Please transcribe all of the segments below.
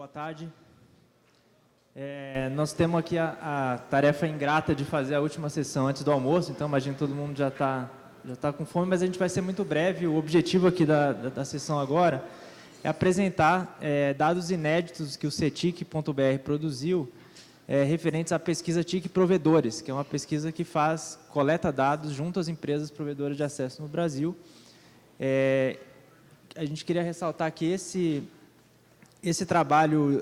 boa tarde. Nós temos aqui a tarefa ingrata de fazer a última sessão antes do almoço, então imagino que todo mundo já tá com fome, mas a gente vai ser muito breve. O objetivo aqui da sessão agora é apresentar dados inéditos que o CETIC.br produziu referentes à pesquisa TIC Provedores, que é uma pesquisa que coleta dados junto às empresas provedoras de acesso no Brasil. A gente queria ressaltar que esse trabalho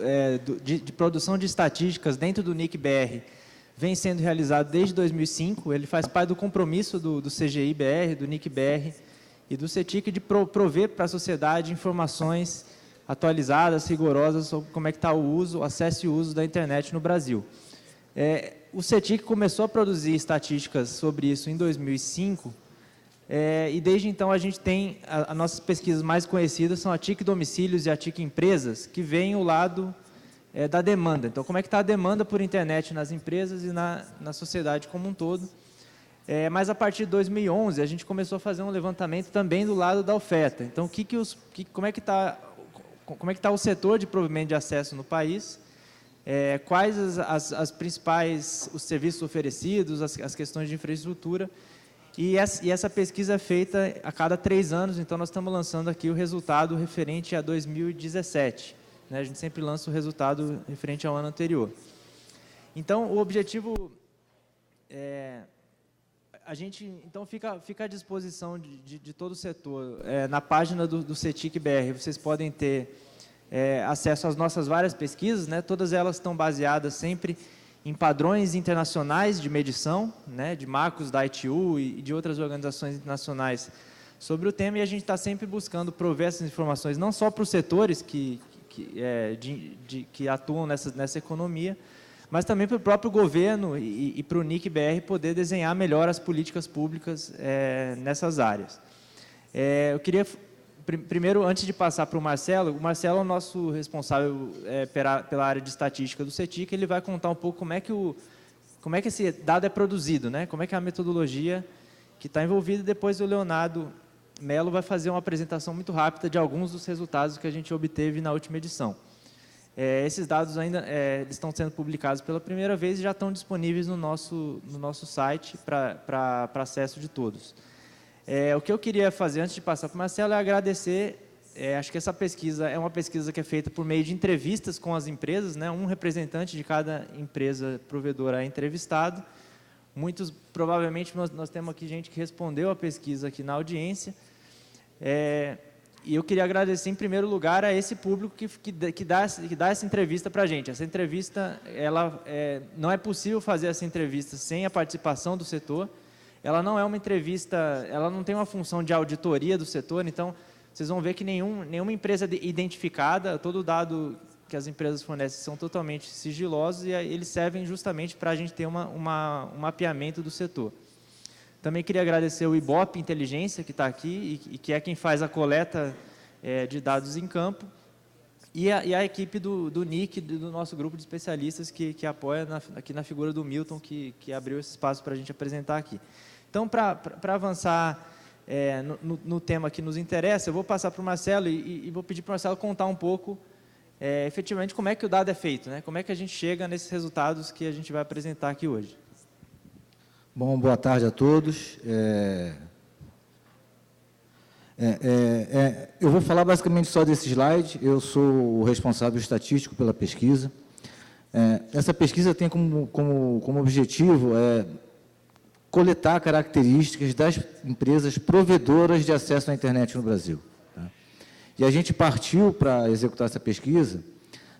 de produção de estatísticas dentro do NIC-BR vem sendo realizado desde 2005, ele faz parte do compromisso do CGI-BR, do NIC-BR e do CETIC de prover para a sociedade informações atualizadas, rigorosas sobre como é que está o acesso e o uso da internet no Brasil. O CETIC começou a produzir estatísticas sobre isso em 2005, e desde então a gente tem, as nossas pesquisas mais conhecidas são a TIC Domicílios e a TIC Empresas, que vem o lado da demanda. Então, como é que está a demanda por internet nas empresas e na sociedade como um todo. Mas a partir de 2011 a gente começou a fazer um levantamento também do lado da oferta. Então, como é que está o setor de provimento de acesso no país, quais as principais os serviços oferecidos, as questões de infraestrutura. E essa pesquisa é feita a cada 3 anos, então nós estamos lançando aqui o resultado referente a 2017. A gente sempre lança o resultado referente ao ano anterior. Então, o objetivo a gente então fica à disposição de todo o setor. Na página do CETIC-BR, vocês podem ter acesso às nossas várias pesquisas, todas elas estão baseadas sempre em padrões internacionais de medição, de marcos da ITU e de outras organizações internacionais sobre o tema, e a gente está sempre buscando prover essas informações, não só para os setores que atuam nessa economia, mas também para o próprio governo e para o NIC-BR poder desenhar melhor as políticas públicas nessas áreas. Eu queria, primeiro, antes de passar para o Marcelo é o nosso responsável pela área de estatística do CETIC, ele vai contar um pouco como é que esse dado é produzido, como é que é a metodologia que está envolvida, e depois o Leonardo Mello vai fazer uma apresentação muito rápida de alguns dos resultados que a gente obteve na última edição. Esses dados ainda estão sendo publicados pela primeira vez e já estão disponíveis no nosso site para acesso de todos. O que eu queria fazer antes de passar para o Marcelo é agradecer. Acho que essa pesquisa é uma pesquisa que é feita por meio de entrevistas com as empresas, um representante de cada empresa provedora é entrevistado. Provavelmente nós temos aqui gente que respondeu a pesquisa aqui na audiência. E eu queria agradecer, em primeiro lugar, a esse público que dá essa entrevista para a gente. Essa entrevista, não é possível fazer essa entrevista sem a participação do setor. Ela não é uma entrevista, ela não tem uma função de auditoria do setor, então vocês vão ver que nenhuma empresa identificada, todo o dado que as empresas fornecem são totalmente sigilosos, e eles servem justamente para a gente ter um mapeamento do setor. Também queria agradecer o Ibope Inteligência, que está aqui, e que é quem faz a coleta de dados em campo, e a equipe do NIC, do nosso grupo de especialistas, que apoia aqui na figura do Milton, que abriu esse espaço para a gente apresentar aqui. Então, para avançar no tema que nos interessa, eu vou passar para o Marcelo e vou pedir para o Marcelo contar um pouco, efetivamente, como é que o dado é feito, como é que a gente chega nesses resultados que a gente vai apresentar aqui hoje. Bom, boa tarde a todos. Eu vou falar basicamente só desse slide. Eu sou o responsável estatístico pela pesquisa. Essa pesquisa tem como objetivo coletar características das empresas provedoras de acesso à internet no Brasil. E a gente partiu para executar essa pesquisa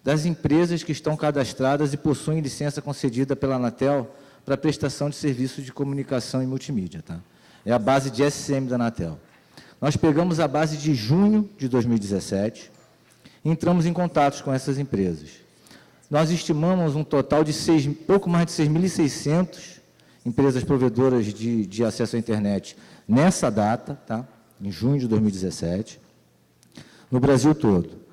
das empresas que estão cadastradas e possuem licença concedida pela Anatel para prestação de serviços de comunicação e multimídia. É a base de SCM da Anatel. Nós pegamos a base de junho de 2017 e entramos em contatos com essas empresas. Nós estimamos um total de pouco mais de 6.600 empresas provedoras de acesso à internet nessa data, em junho de 2017, no Brasil todo.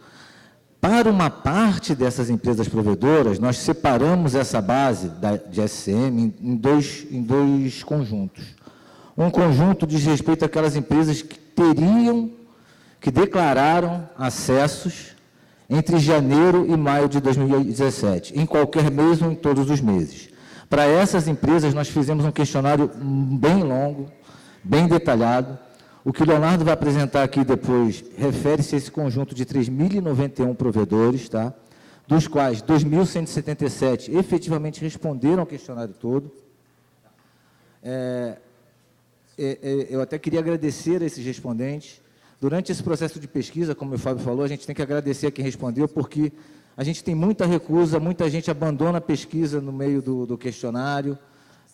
Para uma parte dessas empresas provedoras, nós separamos essa base de SCM em dois conjuntos. Um conjunto diz respeito àquelas empresas que declararam acessos entre janeiro e maio de 2017, em qualquer mês ou em todos os meses. Para essas empresas, nós fizemos um questionário bem longo, bem detalhado. O que o Leonardo vai apresentar aqui depois refere-se a esse conjunto de 3.091 provedores, tá? Dos quais 2.177 efetivamente responderam ao questionário todo. Eu até queria agradecer a esses respondentes. Durante esse processo de pesquisa, como o Fábio falou, a gente tem que agradecer a quem respondeu, porque a gente tem muita recusa, muita gente abandona a pesquisa no meio do questionário,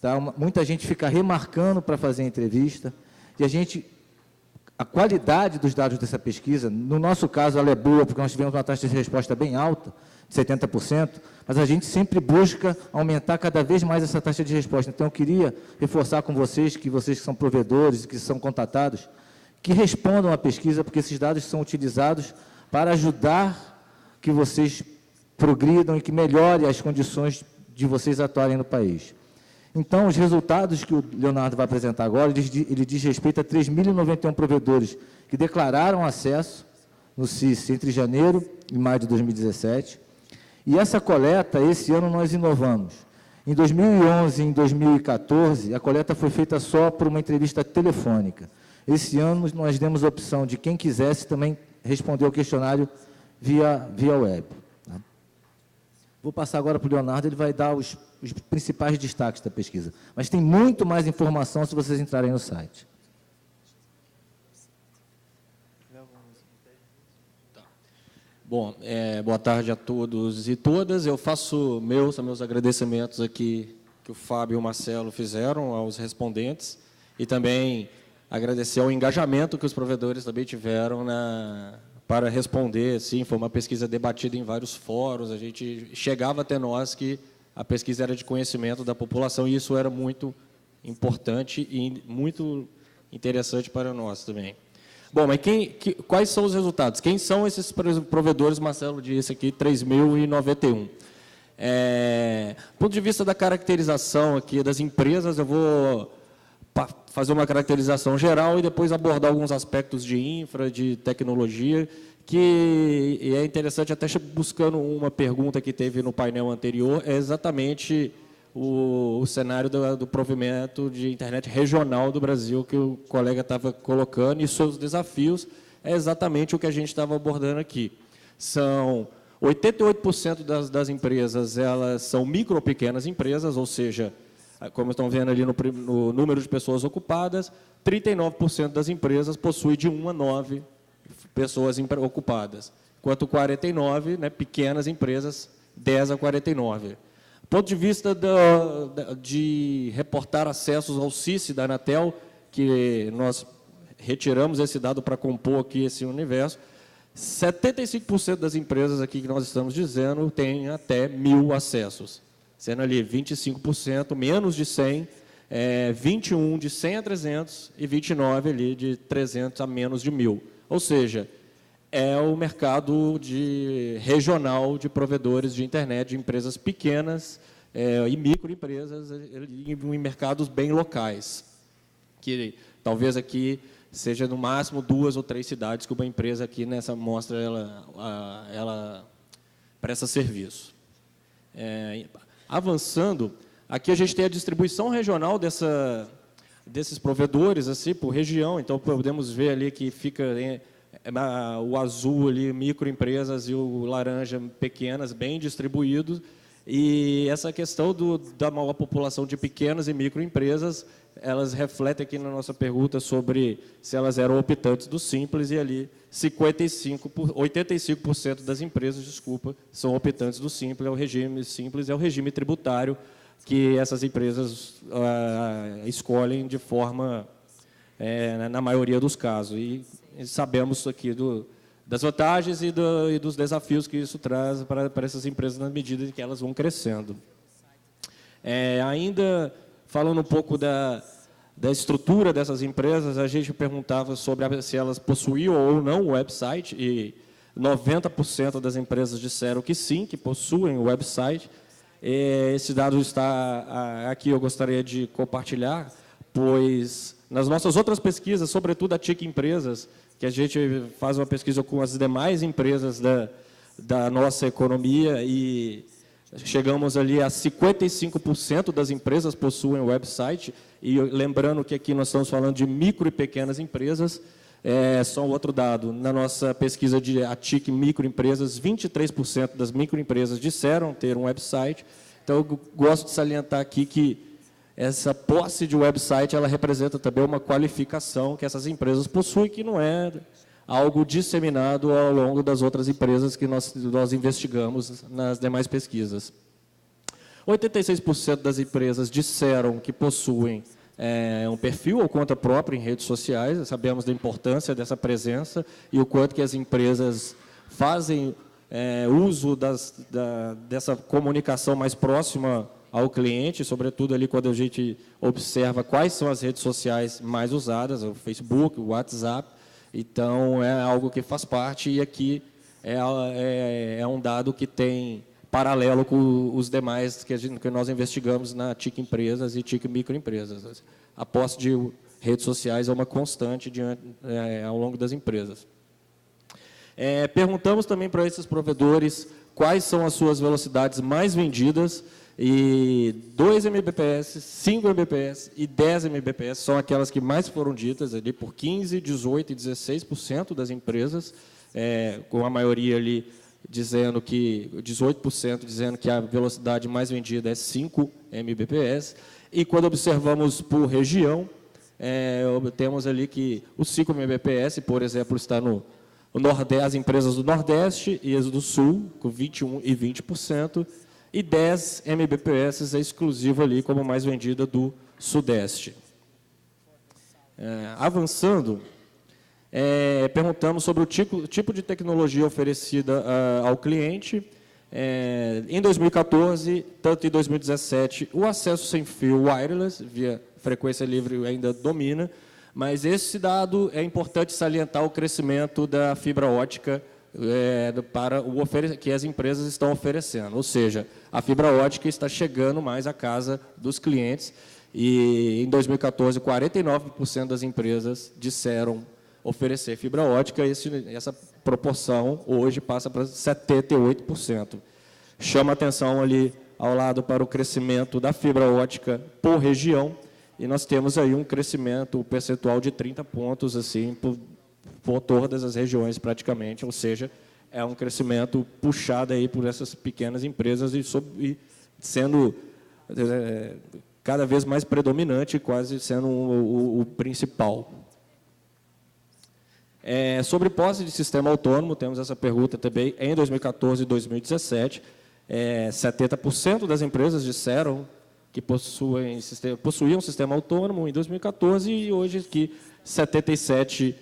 tá? Muita gente fica remarcando para fazer a entrevista, e a qualidade dos dados dessa pesquisa, no nosso caso, ela é boa, porque nós tivemos uma taxa de resposta bem alta, de 70%, mas a gente sempre busca aumentar cada vez mais essa taxa de resposta. Então, eu queria reforçar com vocês que são provedores, que são contatados, que respondam à pesquisa, porque esses dados são utilizados para ajudar que vocês progridam e que melhore as condições de vocês atuarem no país. Então, os resultados que o Leonardo vai apresentar agora, ele diz respeito a 3.091 provedores que declararam acesso no CIS entre janeiro e maio de 2017. E essa coleta, esse ano, nós inovamos. Em 2011 e em 2014, a coleta foi feita só por uma entrevista telefônica. Esse ano, nós demos a opção de quem quisesse também responder ao questionário via web. Vou passar agora para o Leonardo, ele vai dar os principais destaques da pesquisa. Mas tem muito mais informação se vocês entrarem no site. Bom, boa tarde a todos e todas. Eu faço meus agradecimentos aqui que o Fábio e o Marcelo fizeram aos respondentes e também agradecer ao engajamento que os provedores também tiveram para responder. Sim, foi uma pesquisa debatida em vários fóruns, a gente chegava até nós que a pesquisa era de conhecimento da população e isso era muito importante e muito interessante para nós também. Bom, mas quais são os resultados? Quem são esses provedores? Marcelo disse aqui, 3.091. Do ponto de vista da caracterização aqui das empresas, eu vou fazer uma caracterização geral e depois abordar alguns aspectos de infra, de tecnologia, que é interessante, até buscando uma pergunta que teve no painel anterior, é exatamente o cenário do provimento de internet regional do Brasil, que o colega estava colocando, e seus desafios é exatamente o que a gente estava abordando aqui. São 88% das empresas, elas são micro, pequenas empresas, ou seja, como estão vendo ali no número de pessoas ocupadas, 39% das empresas possuem de 1 a 9 pessoas ocupadas, enquanto 49%, pequenas empresas, 10 a 49%. Do ponto de vista de reportar acessos ao CIS da Anatel, que nós retiramos esse dado para compor aqui esse universo, 75% das empresas aqui que nós estamos dizendo têm até 1.000 acessos, sendo ali 25% menos de 100, 21% de 100 a 300 e 29% ali de 300 a menos de 1.000. Ou seja, é o mercado regional de provedores de internet, de empresas pequenas e microempresas em mercados bem locais, que talvez aqui seja no máximo 2 ou 3 cidades que uma empresa aqui nessa amostra ela presta serviço. Avançando, aqui a gente tem a distribuição regional desses provedores assim por região, então podemos ver ali que fica o azul ali, microempresas, e o laranja, pequenas, bem distribuídos. E essa questão da maior população de pequenas e microempresas, elas refletem aqui na nossa pergunta sobre se elas eram optantes do Simples, e ali 85% das empresas, são optantes do Simples, é o regime Simples, é o regime tributário que essas empresas escolhem de forma, na maioria dos casos. E sabemos aqui das vantagens e dos desafios que isso traz para essas empresas na medida em que elas vão crescendo. Ainda falando um pouco da estrutura dessas empresas, a gente perguntava sobre se elas possuíam ou não o website, e 90% das empresas disseram que sim, que possuem o website. Esse dado está aqui, eu gostaria de compartilhar, pois nas nossas outras pesquisas, sobretudo a TIC Empresas, que a gente faz uma pesquisa com as demais empresas da nossa economia e chegamos ali a 55% das empresas possuem website, e lembrando que aqui nós estamos falando de micro e pequenas empresas. Só um outro dado, na nossa pesquisa de ATIC microempresas, 23% das microempresas disseram ter um website. Então, eu gosto de salientar aqui que essa posse de website, ela representa também uma qualificação que essas empresas possuem, que não é algo disseminado ao longo das outras empresas que nós investigamos nas demais pesquisas. 86% das empresas disseram que possuem um perfil ou conta própria em redes sociais. Sabemos da importância dessa presença e o quanto que as empresas fazem uso dessa comunicação mais próxima ao cliente, sobretudo ali quando a gente observa quais são as redes sociais mais usadas, o Facebook, o WhatsApp. Então, é algo que faz parte, e aqui é um dado que tem paralelo com os demais que nós investigamos na TIC Empresas e TIC Microempresas. A posse de redes sociais é uma constante ao longo das empresas. Perguntamos também para esses provedores quais são as suas velocidades mais vendidas, e 2 Mbps, 5 Mbps e 10 Mbps são aquelas que mais foram ditas ali por 15%, 18% e 16% das empresas, com a maioria ali dizendo que 18% dizendo que a velocidade mais vendida é 5 Mbps. E quando observamos por região, temos ali que os 5 Mbps, por exemplo, está no Nordeste, as empresas do Nordeste e as do Sul, com 21% e 20%, e 10 Mbps é exclusivo ali como mais vendida do Sudeste. Avançando, perguntamos sobre o tipo de tecnologia oferecida ao cliente. Em 2014, tanto em 2017, o acesso sem fio wireless, via frequência livre, ainda domina, mas esse dado é importante salientar o crescimento da fibra ótica para que as empresas estão oferecendo. Ou seja, a fibra ótica está chegando mais à casa dos clientes, e em 2014, 49% das empresas disseram oferecer fibra ótica, essa proporção hoje passa para 78%. Chama atenção ali ao lado para o crescimento da fibra ótica por região, e nós temos aí um crescimento percentual de 30 pontos assim, por todas as regiões praticamente, ou seja, é um crescimento puxado aí por essas pequenas empresas e sendo cada vez mais predominante, quase sendo o principal. Sobre posse de sistema autônomo, temos essa pergunta também em 2014 e 2017. 70% das empresas disseram que possuíam um sistema autônomo em 2014 e hoje aqui 77%.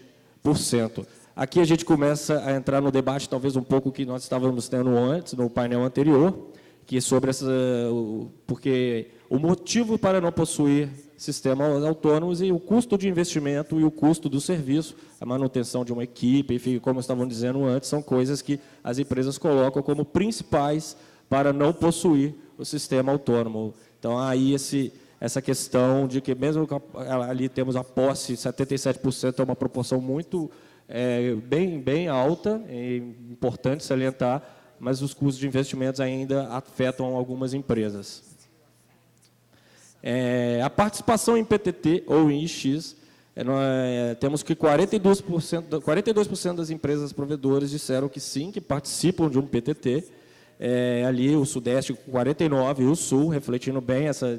Aqui a gente começa a entrar no debate, talvez um pouco que nós estávamos tendo antes, no painel anterior, que é sobre porque o motivo para não possuir sistemas autônomos e o custo de investimento e o custo do serviço, a manutenção de uma equipe, enfim, como estavam dizendo antes, são coisas que as empresas colocam como principais para não possuir o sistema autônomo. Então, aí essa questão de que, mesmo ali temos a posse, 77% é uma proporção muito bem alta, é importante salientar, mas os custos de investimentos ainda afetam algumas empresas. A participação em PTT ou em IX, temos que 42% das empresas provedoras disseram que sim, que participam de um PTT, ali o Sudeste com 49% e o Sul, refletindo bem essa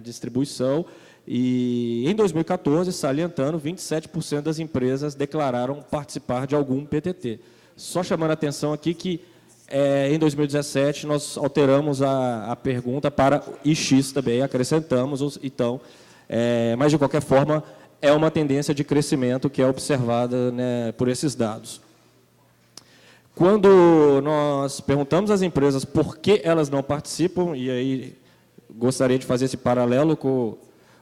distribuição. E em 2014, salientando, 27% das empresas declararam participar de algum PTT. Só chamando a atenção aqui que em 2017 nós alteramos a pergunta para IX também, acrescentamos, então, mas de qualquer forma é uma tendência de crescimento que é observada, né, por esses dados. Quando nós perguntamos às empresas por que elas não participam, e aí gostaria de fazer esse paralelo com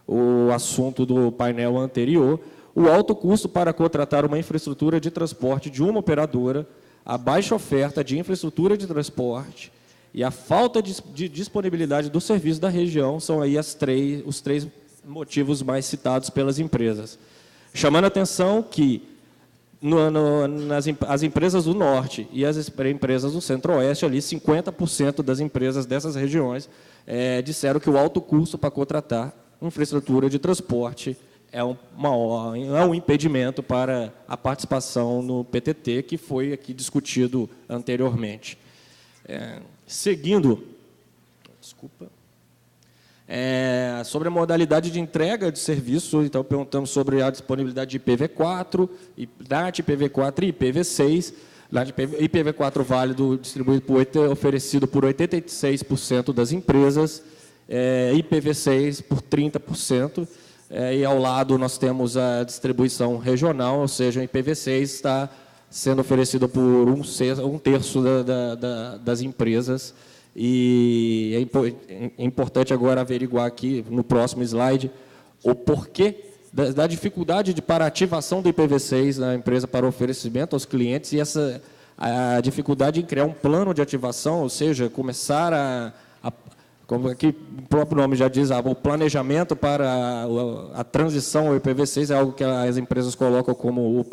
o assunto do painel anterior, o alto custo para contratar uma infraestrutura de transporte de uma operadora, a baixa oferta de infraestrutura de transporte e a falta de disponibilidade do serviço da região são aí os três motivos mais citados pelas empresas. Chamando a atenção que as empresas do Norte e as empresas do Centro-Oeste, ali 50% das empresas dessas regiões disseram que o alto custo para contratar infraestrutura de transporte é um impedimento para a participação no PTT, que foi aqui discutido anteriormente. Seguindo, sobre a modalidade de entrega de serviço, então perguntamos sobre a disponibilidade de IPv4, NAT, IPv4 e IPv6. IPv4 válido distribuído oferecido por 86% das empresas, IPv6 por 30%, e ao lado nós temos a distribuição regional, ou seja, o IPv6 está sendo oferecido por um terço das empresas. E é importante agora averiguar aqui, no próximo slide, o porquê da dificuldade para a ativação do IPv6 na empresa para oferecimento aos clientes e a dificuldade em criar um plano de ativação, ou seja, começar como aqui o próprio nome já diz, o planejamento para a transição ao IPv6 é algo que as empresas colocam como o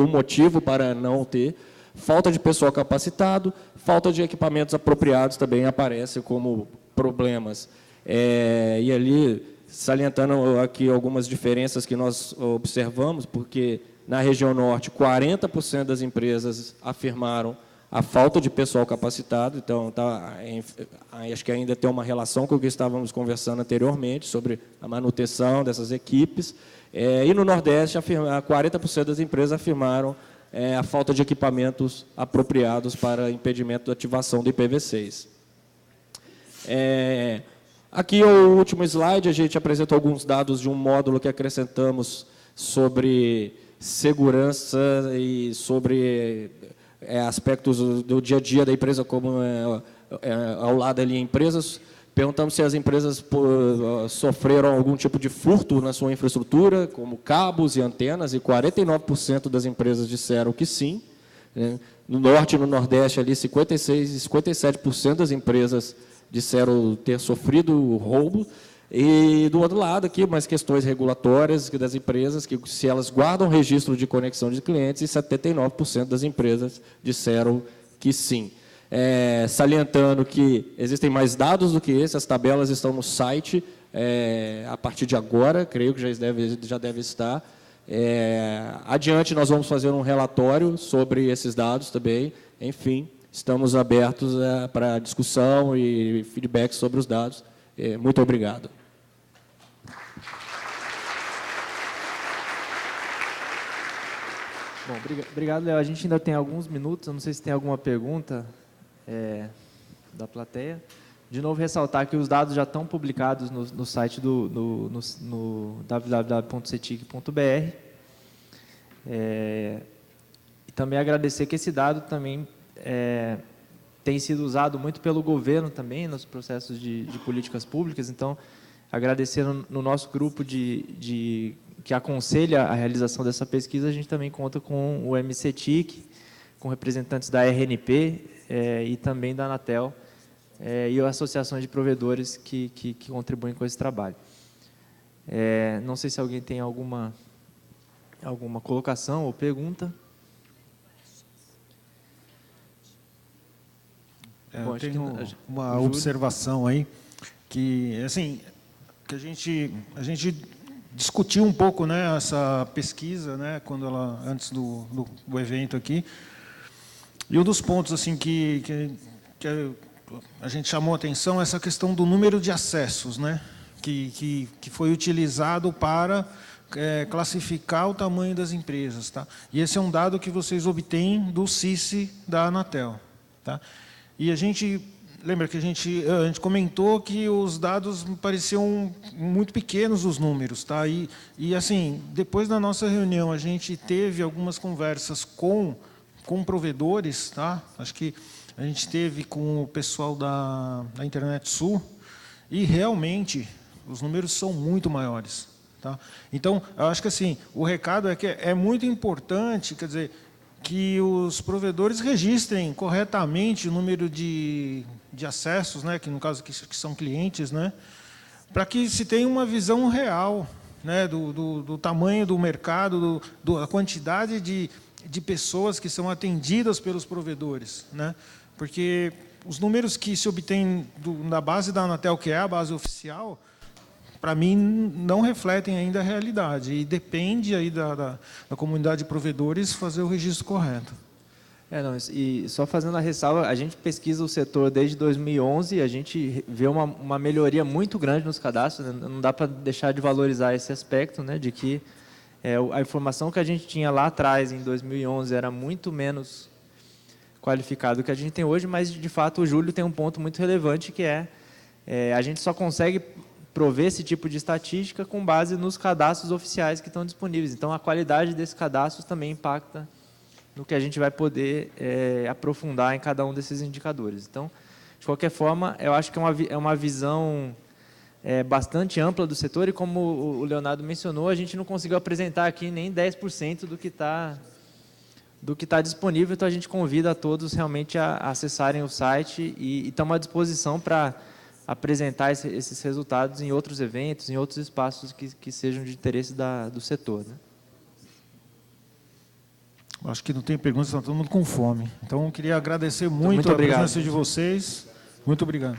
motivo para não ter. Falta de pessoal capacitado, falta de equipamentos apropriados também aparece como problemas. E ali, salientando aqui algumas diferenças que nós observamos, porque na região norte, 40% das empresas afirmaram a falta de pessoal capacitado, então acho que ainda tem uma relação com o que estávamos conversando anteriormente, sobre a manutenção dessas equipes. E no Nordeste, 40% das empresas afirmaram a falta de equipamentos apropriados para impedimento da ativação do IPv6. Aqui o último slide, a gente apresenta alguns dados de um módulo que acrescentamos sobre segurança e sobre aspectos do dia a dia da empresa, como ao lado ali empresas. Perguntamos se as empresas sofreram algum tipo de furto na sua infraestrutura, como cabos e antenas, e 49% das empresas disseram que sim. No Norte e no Nordeste, ali, 56% e 57% das empresas disseram ter sofrido roubo. E, do outro lado, aqui, mais questões regulatórias das empresas, que se elas guardam registro de conexão de clientes, e 79% das empresas disseram que sim. Salientando que existem mais dados do que esse, as tabelas estão no site a partir de agora, creio que já deve estar. Adiante, nós vamos fazer um relatório sobre esses dados também. Enfim, estamos abertos para discussão e feedback sobre os dados. Muito obrigado. Bom, obrigado, Léo. A gente ainda tem alguns minutos, eu não sei se tem alguma pergunta da plateia. De novo, ressaltar que os dados já estão publicados no site no www.cetic.br. E também agradecer que esse dado também tem sido usado muito pelo governo também nos processos de políticas públicas. Então, agradecer no nosso grupo que aconselha a realização dessa pesquisa, a gente também conta com o MCETIC, com representantes da RNP e também da Anatel e associações de provedores que contribuem com esse trabalho. Não sei se alguém tem alguma colocação ou pergunta. Eu tenho uma observação aí, que assim, que a gente discutiu um pouco, né, essa pesquisa, né, antes do evento aqui, e um dos pontos assim que a gente chamou a atenção é essa questão do número de acessos, né, que foi utilizado para classificar o tamanho das empresas, tá? E esse é um dado que vocês obtêm do CICE da Anatel, tá? E a gente lembra que a gente comentou que os dados pareciam muito pequenos, os números, tá? E assim, depois da nossa reunião, a gente teve algumas conversas com provedores, tá? Acho que a gente teve com o pessoal da Internet Sul, e realmente os números são muito maiores, tá? Então, eu acho que assim, o recado é que é muito importante, quer dizer, que os provedores registrem corretamente o número de acessos, né, que no caso que são clientes, né, para que se tenha uma visão real, né, do tamanho do mercado, da quantidade de pessoas que são atendidas pelos provedores, né? Porque os números que se obtêm na base da Anatel, que é a base oficial, para mim, não refletem ainda a realidade. E depende aí da comunidade de provedores fazer o registro correto. Não, e só fazendo a ressalva, a gente pesquisa o setor desde 2011, a gente vê uma melhoria muito grande nos cadastros, né? Não dá para deixar de valorizar esse aspecto, né, de que a informação que a gente tinha lá atrás, em 2011, era muito menos qualificada do que a gente tem hoje, mas, de fato, o Júlio tem um ponto muito relevante, que a gente só consegue prover esse tipo de estatística com base nos cadastros oficiais que estão disponíveis. Então, a qualidade desses cadastros também impacta no que a gente vai poder aprofundar em cada um desses indicadores. Então, de qualquer forma, eu acho que é uma visão bastante ampla do setor, e como o Leonardo mencionou, a gente não conseguiu apresentar aqui nem 10% do que está disponível, então a gente convida a todos realmente a acessarem o site e estamos à disposição para apresentar esses resultados em outros eventos, em outros espaços que sejam de interesse do setor, né? Acho que não tem perguntas, está todo mundo com fome. Então, eu queria agradecer muito a presença de vocês. Muito obrigado.